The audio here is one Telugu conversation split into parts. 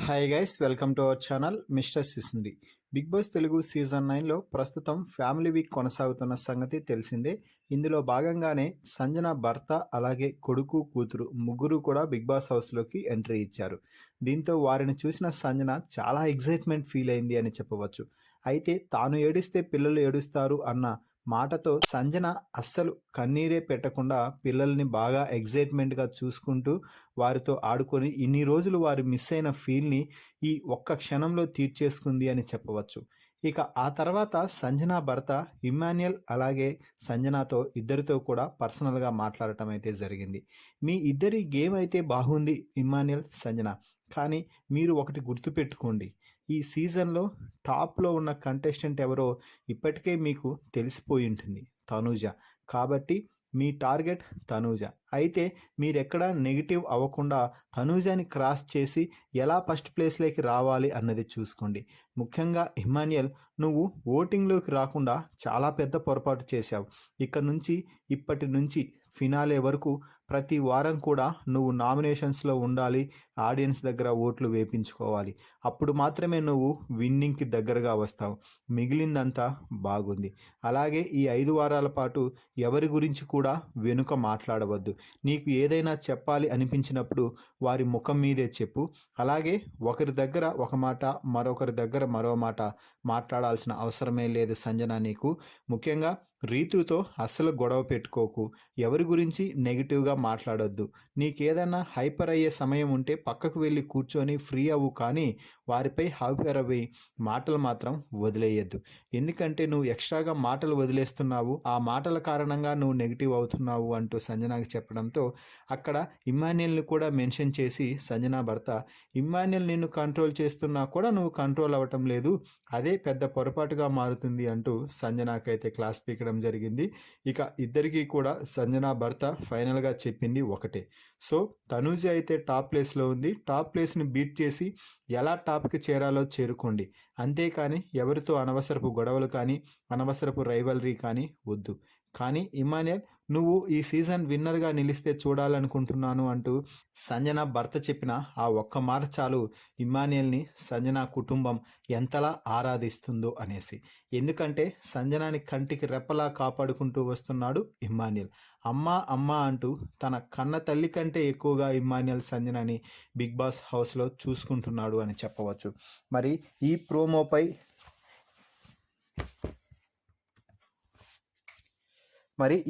Hi guys, welcome to our channel mister Sisindri. Big boss Telugu season 9లో ప్రస్తుతం ఫ్యామిలీ వీక్ కొనసాగుతున్న సంగతి తెలిసిందే. ఇందులో భాగంగానే సంజన భర్త అలాగే కొడుకు కూతురు ముగ్గురు కూడా బిగ్ బాస్ హౌస్లోకి ఎంట్రీ ఇచ్చారు. దీంతో వారిని చూసిన సంజన చాలా ఎగ్జైట్మెంట్ ఫీల్ అయింది అని చెప్పవచ్చు. అయితే తాను ఏడిస్తే పిల్లలు ఏడుస్తారు అన్న మాటతో సంజన అస్సలు కన్నీరే పెట్టకుండా పిల్లల్ని బాగా ఎగ్జైట్మెంట్గా చూసుకుంటూ వారితో ఆడుకొని ఇన్ని రోజులు వారు మిస్ అయిన ఫీల్ని ఈ ఒక్క క్షణంలో తీర్చేసుకుంది అని చెప్పవచ్చు. ఇక ఆ తర్వాత సంజన భర్త ఇమ్మాన్యుయల్ అలాగే సంజనతో ఇద్దరితో కూడా పర్సనల్గా మాట్లాడటం అయితే జరిగింది. మీ ఇద్దరి గేమ్ అయితే బాగుంది ఇమ్మాన్యుయల్, సంజన, కానీ మీరు ఒకటి గుర్తుపెట్టుకోండి, ఈ సీజన్లో టాప్లో ఉన్న కంటెస్టెంట్ ఎవరో ఇప్పటికే మీకు తెలిసిపోయి ఉంటుంది, తనూజ. కాబట్టి మీ టార్గెట్ తనూజ. అయితే మీరెక్కడా నెగిటివ్ అవ్వకుండా తనూజని క్రాస్ చేసి ఎలా ఫస్ట్ ప్లేస్లోకి రావాలి అన్నది చూసుకోండి. ముఖ్యంగా ఇమ్మాన్యుయల్, నువ్వు ఓటింగ్లోకి రాకుండా చాలా పెద్ద పొరపాటు చేశావు. ఇప్పటి నుంచి ఫినాలే వరకు ప్రతి వారం కూడా నువ్వు నామినేషన్స్లో ఉండాలి, ఆడియన్స్ దగ్గర ఓట్లు వేయించుకోవాలి. అప్పుడు మాత్రమే నువ్వు విన్నింగ్కి దగ్గరగా వస్తావు. మిగిలిందంతా బాగుంది. అలాగే ఈ 5 వారాల పాటు ఎవరి గురించి కూడా వెనుక మాట్లాడవద్దు. నీకు ఏదైనా చెప్పాలి అనిపించినప్పుడు వారి ముఖం మీదే చెప్పు. అలాగే ఒకరి దగ్గర ఒక మాట, మరొకరి దగ్గర మరో మాట మాట్లాడాల్సిన అవసరమే లేదు సంజన నీకు. ముఖ్యంగా రీతుతో అస్సలు గొడవ పెట్టుకోకు. ఎవరి గురించి నెగిటివ్గా మాట్లాడొద్దు. నీకేదైనా హైపర్ అయ్యే సమయం ఉంటే పక్కకు వెళ్ళి కూర్చొని ఫ్రీ అవ్వు, కానీ వారిపై హైపర్ అయ్యి మాటలు మాత్రం వదిలేయద్దు. ఎందుకంటే నువ్వు ఎక్స్ట్రాగా మాటలు వదిలేస్తున్నావు, ఆ మాటల కారణంగా నువ్వు నెగిటివ్ అవుతున్నావు అంటూ సంజనాకి చెప్పడంతో అక్కడ ఇమ్మాన్యుయల్ని కూడా మెన్షన్ చేసి సంజన భర్త, ఇమ్మాన్యుయల్ నిన్ను కంట్రోల్ చేస్తున్నా కూడా నువ్వు కంట్రోల్ అవ్వటం లేదు, అదే పెద్ద పొరపాటుగా మారుతుంది అంటూ సంజనాకైతే క్లాస్ పీకడం జరిగింది. ఇక ఇద్దరికీ కూడా సంజన భర్త ఫైనల్గా చెప్పింది ఒకటే. సో తనూజ అయితే టాప్ ప్లేస్లో ఉంది. టాప్ ప్లేస్ని బీట్ చేసి ఎలా టాప్కి చేరాలో చేరుకోండి. అంతేకాని ఎవరితో అనవసరపు గొడవలు కానీ అనవసరపు రైవలరీ కానీ వద్దు. కానీ ఇమ్మాన్యుయల్, నువ్వు ఈ సీజన్ విన్నర్గా నిలిస్తే చూడాలనుకుంటున్నాను అంటూ సంజన భర్త చెప్పిన ఆ ఒక్క మాట చాలు ఇమ్మాన్యుయల్ని సంజన కుటుంబం ఎంతలా ఆరాధిస్తుందో అనేసి. ఎందుకంటే సంజనాని కంటికి రెప్పలా కాపాడుకుంటూ వస్తున్నాడు ఇమ్మాన్యుయల్. అమ్మా అమ్మా అంటూ తన కన్న తల్లి కంటే ఎక్కువగా ఇమ్మాన్యుయల్ సంజనని బిగ్ బాస్ హౌస్లో చూసుకుంటున్నాడు అని చెప్పవచ్చు. మరి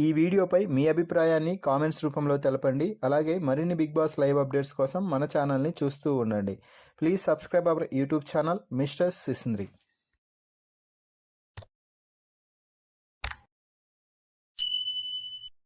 ఈ వీడియోపై మీ అభిప్రాయాన్ని కామెంట్స్ రూపంలో తెలపండి. అలాగే మరిన్ని బిగ్ బాస్ లైవ్ అప్డేట్స్ కోసం మన ఛానల్ని చూస్తూ ఉండండి. Please subscribe our YouTube channel mister సిసింద్రి.